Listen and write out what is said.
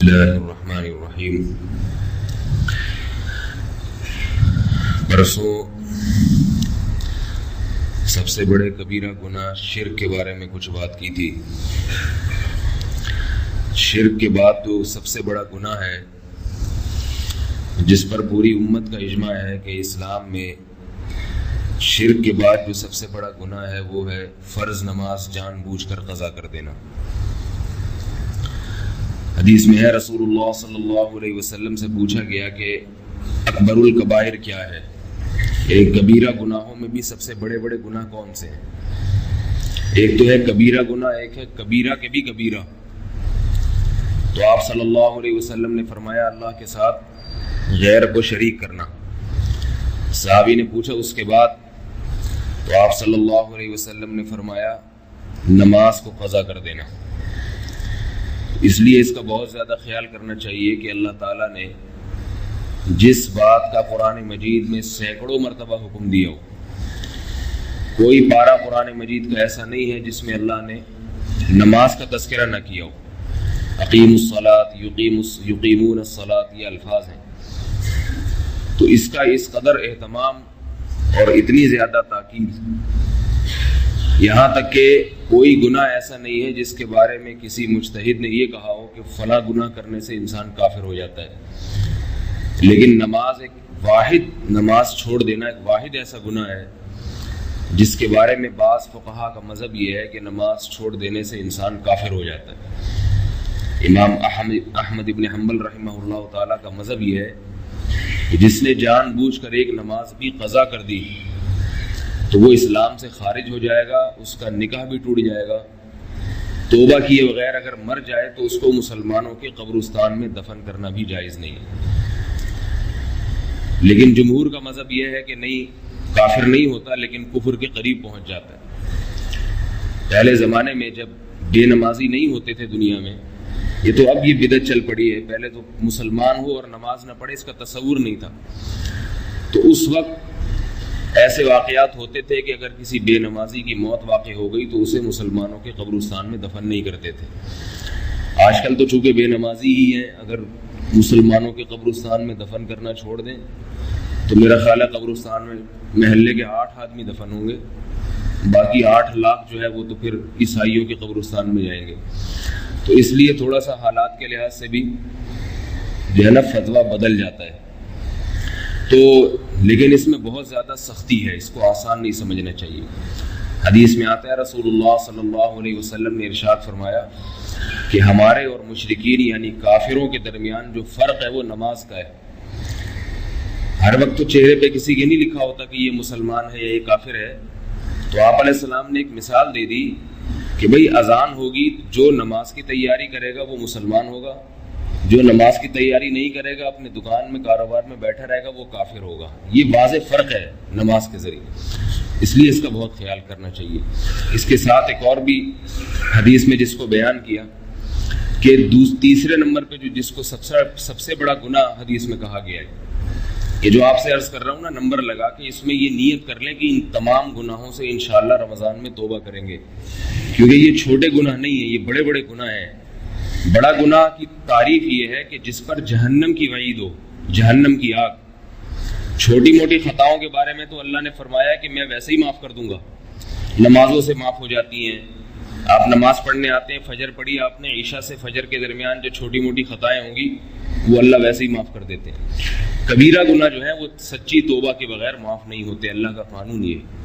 اللہ الرحمن الرحیم۔ پرسوں سب سے بڑے کبیرہ گناہ شرک کے بارے میں کچھ بات کی تھی۔ شرک کے بعد جو سب سے بڑا گناہ ہے جس پر پوری امت کا اجماع ہے کہ اسلام میں شرک کے بعد جو سب سے بڑا گناہ ہے وہ ہے فرض نماز جان بوجھ کر قضا کر دینا۔ حدیث میں ہے رسول اللہ صلی اللہ علیہ وسلم سے پوچھا گیا کہ اکبر الکبائر کیا ہے، ایک کبیرہ گناہوں میں بھی سب سے بڑے بڑے گناہ کون سے ہیں؟ ایک تو ہے کبیرہ گناہ، ایک ہے کبیرہ کے بھی کبیرہ۔ تو آپ صلی اللہ علیہ وسلم نے فرمایا اللہ کے ساتھ غیر کو شریک کرنا۔ صحابی نے پوچھا اس کے بعد؟ تو آپ صلی اللہ علیہ وسلم نے فرمایا نماز کو قضا کر دینا۔ اس لیے اس کا بہت زیادہ خیال کرنا چاہیے کہ اللہ تعالیٰ نے جس بات کا قرآن مجید میں سینکڑوں مرتبہ حکم دیا ہو، کوئی پارہ قرآن مجید کا ایسا نہیں ہے جس میں اللہ نے نماز کا تذکرہ نہ کیا ہو۔ اقیم الصلاۃ یقیمون الصلاۃ، یہ الفاظ ہیں۔ تو اس کا اس قدر اہتمام اور اتنی زیادہ تاکید، یہاں تک کہ کوئی گناہ ایسا نہیں ہے جس کے بارے میں کسی مجتہد نے یہ کہا ہو کہ فلاں گناہ کرنے سے انسان کافر ہو جاتا ہے، لیکن نماز چھوڑ دینا ایک واحد ایسا گناہ ہے جس کے بارے میں بعض فقہا کا مذہب یہ ہے کہ نماز چھوڑ دینے سے انسان کافر ہو جاتا ہے۔ امام احمد ابن حنبل رحمہ اللہ تعالیٰ کا مذہب یہ ہے کہ جس نے جان بوجھ کر ایک نماز بھی قضا کر دی تو وہ اسلام سے خارج ہو جائے گا، اس کا نکاح بھی ٹوٹ جائے گا، توبہ کیے بغیر اگر مر جائے تو اس کو مسلمانوں کے قبرستان میں دفن کرنا بھی جائز نہیں ہے۔ لیکن جمہور کا مذہب یہ ہے کہ نہیں، کافر نہیں ہوتا لیکن کفر کے قریب پہنچ جاتا ہے۔ پہلے زمانے میں جب بے نمازی نہیں ہوتے تھے دنیا میں، یہ تو اب یہ بدعت چل پڑی ہے، پہلے تو مسلمان ہو اور نماز نہ پڑھے اس کا تصور نہیں تھا۔ تو اس وقت ایسے واقعات ہوتے تھے کہ اگر کسی بے نمازی کی موت واقع ہو گئی تو اسے مسلمانوں کے قبرستان میں دفن نہیں کرتے تھے۔ آج کل تو چونکہ بے نمازی ہی ہیں، اگر مسلمانوں کے قبرستان میں دفن کرنا چھوڑ دیں تو میرا خیال ہے قبرستان میں محلے کے 8 آدمی دفن ہوں گے، باقی 8 لاکھ جو ہے وہ تو پھر عیسائیوں کے قبرستان میں جائیں گے۔ تو اس لیے تھوڑا سا حالات کے لحاظ سے بھی جو ہے نا فتویٰ بدل جاتا ہے۔ تو لیکن اس میں بہت زیادہ سختی ہے، اس کو آسان نہیں سمجھنا چاہیے۔ حدیث میں آتا ہے رسول اللہ صلی اللہ علیہ وسلم نے ارشاد فرمایا کہ ہمارے اور مشرکین یعنی کافروں کے درمیان جو فرق ہے وہ نماز کا ہے۔ ہر وقت تو چہرے پہ کسی کے نہیں لکھا ہوتا کہ یہ مسلمان ہے یا یہ کافر ہے۔ تو آپ علیہ السلام نے ایک مثال دے دی کہ بھئی اذان ہوگی، جو نماز کی تیاری کرے گا وہ مسلمان ہوگا، جو نماز کی تیاری نہیں کرے گا اپنے دکان میں کاروبار میں بیٹھا رہے گا وہ کافر ہوگا۔ یہ واضح فرق ہے نماز کے ذریعے، اس لیے اس کا بہت خیال کرنا چاہیے۔ اس کے ساتھ ایک اور بھی حدیث میں جس کو بیان کیا کہ تیسرے نمبر پہ جو جس کو سب سے بڑا گناہ حدیث میں کہا گیا ہے، یہ جو آپ سے عرض کر رہا ہوں نا، نمبر لگا کے اس میں یہ نیت کر لیں کہ ان تمام گناہوں سے انشاءاللہ رمضان میں توبہ کریں گے، کیونکہ یہ چھوٹے گناہ نہیں ہیں، یہ بڑے بڑے گناہ ہیں۔ بڑا گناہ کی تعریف یہ ہے کہ جس پر جہنم کی وعید ہو، جہنم کی آگ۔ چھوٹی موٹی خطاؤں کے بارے میں تو اللہ نے فرمایا کہ میں ویسے ہی معاف کر دوں گا، نمازوں سے معاف ہو جاتی ہیں۔ آپ نماز پڑھنے آتے ہیں، فجر پڑھی آپ نے، عشاء سے فجر کے درمیان جو چھوٹی موٹی خطائیں ہوں گی وہ اللہ ویسے ہی معاف کر دیتے ہیں۔ کبیرہ گناہ جو ہے وہ سچی توبہ کے بغیر معاف نہیں ہوتے، اللہ کا قانون یہ ہے۔